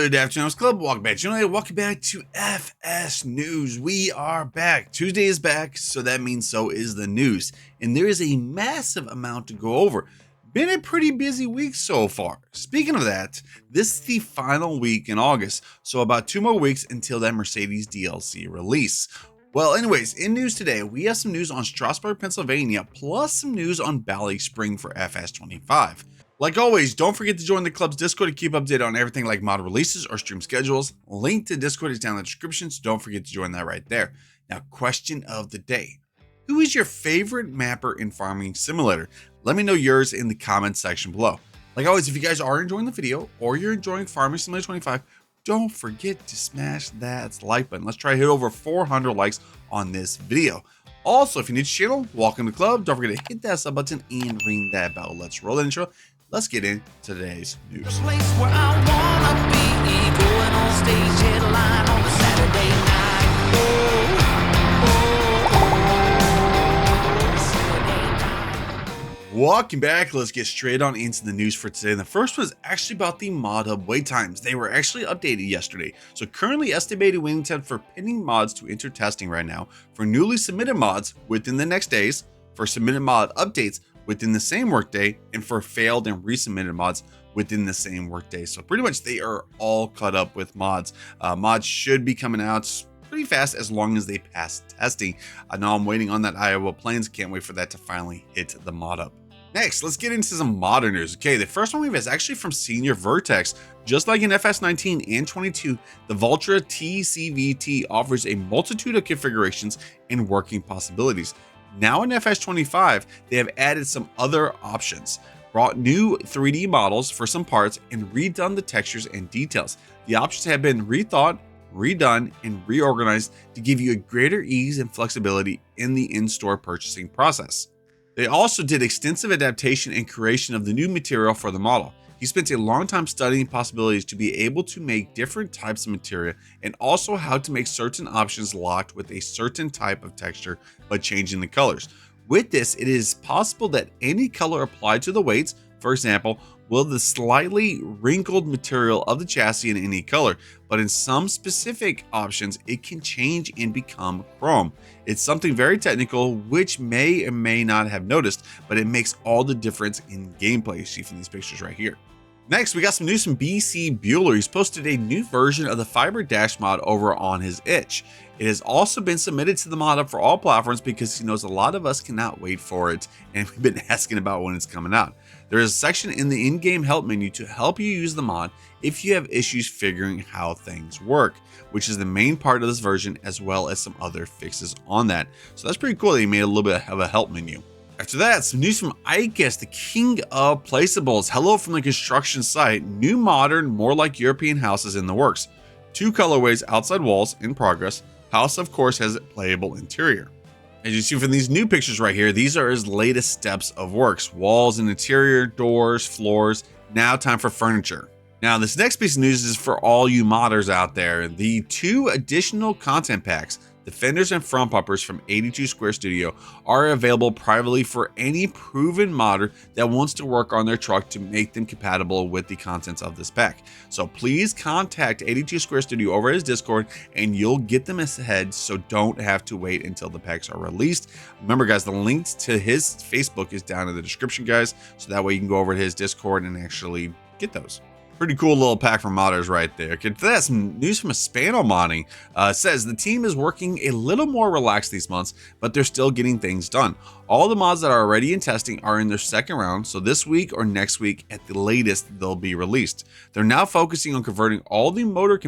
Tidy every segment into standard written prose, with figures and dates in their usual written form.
Good afternoon, FSClub. Welcome back. Welcome back to FS News. We are back. Tuesday is back, so that means so is the news. And there is a massive amount to go over. Been a pretty busy week so far. Speaking of that, this is the final week in August, so about 2 more weeks until that Mercedes DLC release. Well, anyways, in news today, we have some news on Strasburg, Pennsylvania, plus some news on BallySpring for FS25. Like always, don't forget to join the club's Discord to keep updated on everything like mod releases or stream schedules. Link to Discord is down in the description, so don't forget to join that right there. Now, question of the day. Who is your favorite mapper in Farming Simulator? Let me know yours in the comments section below. Like always, if you guys are enjoying the video or you're enjoying Farming Simulator 25, don't forget to smash that like button. Let's try to hit over 400 likes on this video. Also, if you're new to the channel, welcome to the club. Don't forget to hit that sub button and ring that bell. Let's roll the intro. Let's get into today's news. Welcome back. Let's get straight on into the news for today. And the first one is actually about the ModHub wait times. They were actually updated yesterday. So currently estimated waiting time for pending mods to enter testing right now for newly submitted mods within the next days, for submitted mod updates within the same workday, and for failed and resubmitted mods within the same workday. So pretty much they are all caught up with mods. Mods should be coming out pretty fast as long as they pass testing. I know I'm waiting on that Iowa Plains. Can't wait for that to finally hit the mod up. Next, let's get into some modern news. Okay, the first one we have is actually from Senior Vertex. Just like in FS19 and 22, the Valtra TCVT offers a multitude of configurations and working possibilities. Now in FS25, they have added some other options, brought new 3D models for some parts, and redone the textures and details. The options have been rethought, redone, and reorganized to give you a greater ease and flexibility in the in-store purchasing process. They also did extensive adaptation and creation of the new material for the model. He spent a long time studying possibilities to be able to make different types of material and also how to make certain options locked with a certain type of texture but changing the colors. With this, it is possible that any color applied to the weights, for example, will the slightly wrinkled material of the chassis in any color, but in some specific options, it can change and become chrome. It's something very technical, which may or may not have noticed, but it makes all the difference in gameplay. You see from these pictures right here. Next, we got some news from BC Bueller. He's posted a new version of the Phiber dash mod over on his itch. It has also been submitted to the ModHub for all platforms because he knows a lot of us cannot wait for it, and we've been asking about when it's coming out. There is a section in the in-game help menu to help you use the mod if you have issues figuring how things work, which is the main part of this version, as well as some other fixes on that. So that's pretty cool that he made a little bit of a help menu. After that, some news from IKES, the king of placeables. Hello from the construction site. New modern, more like European houses in the works. 2 colorways outside walls in progress. House, of course, has a playable interior. As you see from these new pictures right here, these are his latest steps of works. Walls and interior, doors, floors. Now time for furniture. Now, this next piece of news is for all you modders out there. The 2 additional content packs, the fenders and front bumpers from 82 Square Studio, are available privately for any proven modder that wants to work on their truck to make them compatible with the contents of this pack. So please contact 82 Square Studio over his Discord and you'll get them ahead, so don't have to wait until the packs are released. Remember guys, the link to his Facebook is down in the description guys, so that way you can go over to his Discord and actually get those. Pretty cool little pack from modders right there. Okay, that's some news from Hispano Modding. Says the team is working a little more relaxed these months, but they're still getting things done. All the mods that are already in testing are in their second round, so this week or next week at the latest they'll be released. They're now focusing on converting all the motor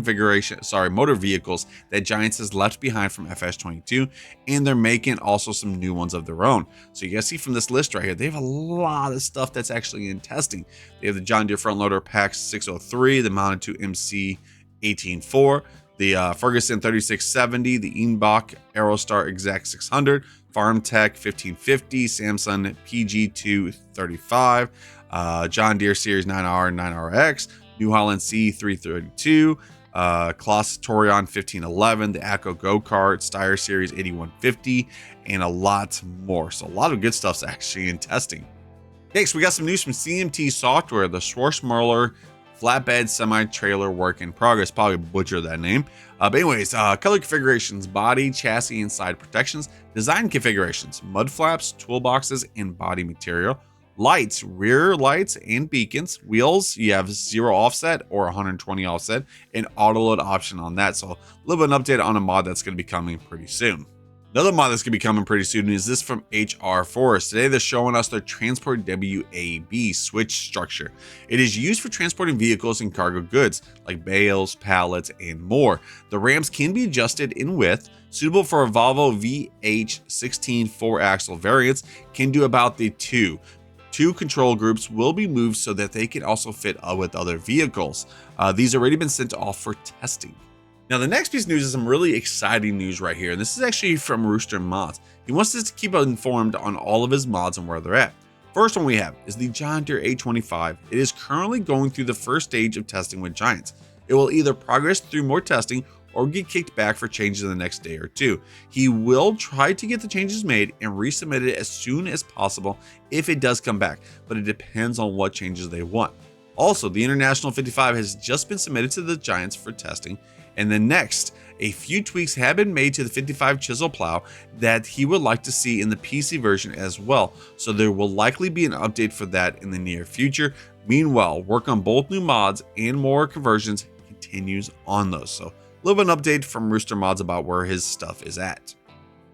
vehicles that Giants has left behind from FS22, and they're making also some new ones of their own. So you guys see from this list right here, they have a lot of stuff that's actually in testing. They have the John Deere front loader Pack 603, the mounted to MC 184, the Ferguson 3670, the Enbach Aerostar Exact 600, Farm Tech 1550, Samsung PG235, John Deere Series 9R and 9RX, New Holland C332, Kloss Torion 1511, the ACO Go-Kart, Steyr Series 8150, and a lot more. So a lot of good stuff's actually in testing. Next, we got some news from CMT Software. The Schwarzmüller flatbed semi-trailer work in progress. Probably butchered that name. But anyways, color configurations, body, chassis, and side protections, design configurations, mud flaps, toolboxes, and body material. Lights, rear lights and beacons. Wheels, you have 0 offset or 120 offset, and auto load option on that. So a little bit of an update on a mod that's going to be coming pretty soon. Another mod that's going to be coming pretty soon is this from Force. Today they're showing us their Transport WAB switch structure. It is used for transporting vehicles and cargo goods like bales, pallets, and more. The rams can be adjusted in width, suitable for a Volvo VH16 4-axle variants, can do about the two. Two control groups will be moved so that they can also fit with other vehicles. These have already been sent off for testing. Now, the next piece of news is some really exciting news right here. And this is actually from Rooster Mods. He wants us to keep informed on all of his mods and where they're at. First one we have is the John Deere 825. It is currently going through the first stage of testing with Giants. It will either progress through more testing or get kicked back for changes in the next day or two. He will try to get the changes made and resubmit it as soon as possible if it does come back, but it depends on what changes they want. Also, the International 55 has just been submitted to the Giants for testing. And then next, a few tweaks have been made to the 55 chisel plow that he would like to see in the PC version as well. So there will likely be an update for that in the near future. Meanwhile, work on both new mods and more conversions continues on those. So a little bit of an update from Rooster Mods about where his stuff is at.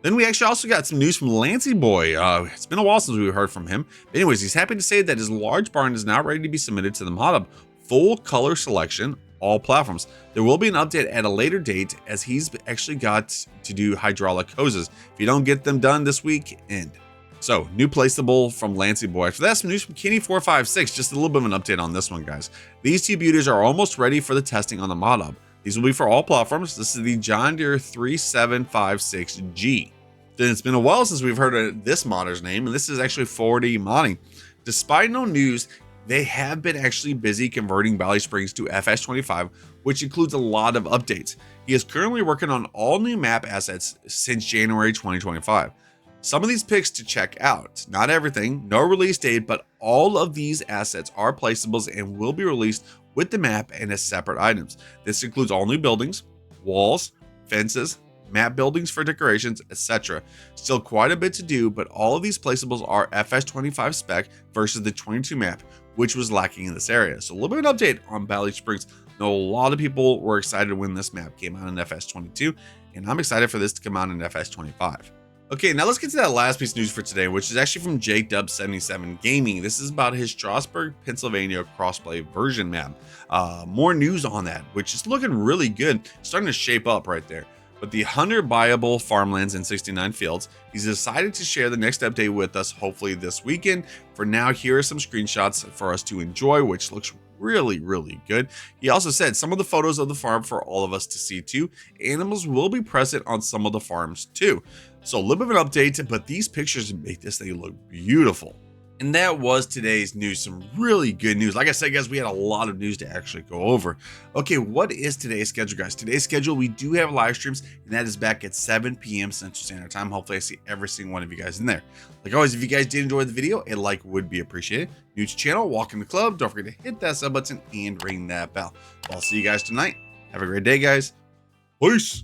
Then we actually also got some news from Lancy Boy. It's been a while since we heard from him. But anyways, he's happy to say that his large barn is now ready to be submitted to the ModHub. Full color selection, all platforms. There will be an update at a later date as he's actually got to do hydraulic hoses. If you don't get them done this week, end. So, new placeable from Lancy Boy. After that, some news from Kenny456. Just a little bit of an update on this one, guys. These two beauties are almost ready for the testing on the ModHub. These will be for all platforms. This is the John Deere 3756G. Then it's been a while since we've heard of this modder's name, and this is actually 4D modding. Despite no news, they have been actually busy converting BallySprings to FS25, which includes a lot of updates. He is currently working on all new map assets since January 2025. Some of these picks to check out, not everything, no release date, but all of these assets are placeables and will be released with the map and as separate items. This includes all new buildings, walls, fences, map buildings for decorations, etc. Still quite a bit to do, but all of these placeables are FS25 spec versus the 22 map, which was lacking in this area. So a little bit of an update on BallySprings. I know a lot of people were excited when this map came out in FS22, and I'm excited for this to come out in FS25. Okay, now let's get to that last piece of news for today, which is actually from JakeDub77 Gaming. This is about his Strasburg, Pennsylvania crossplay version map. More news on that, which is looking really good, starting to shape up right there. But the 100 buyable farmlands in 69 fields, he's decided to share the next update with us, hopefully this weekend. For now, here are some screenshots for us to enjoy, which looks really, really good. He also said some of the photos of the farm for all of us to see too. Animals will be present on some of the farms too. So a little bit of an update, but these pictures make this thing look beautiful. And that was today's news. Some really good news. Like I said, guys, we had a lot of news to actually go over. Okay, what is today's schedule, guys? Today's schedule, we do have live streams, and that is back at 7 p.m. Central Standard Time. Hopefully, I see every single one of you guys in there. Like always, if you guys did enjoy the video, a like would be appreciated. New to the channel, welcome to the club. Don't forget to hit that sub button and ring that bell. I'll see you guys tonight. Have a great day, guys. Peace.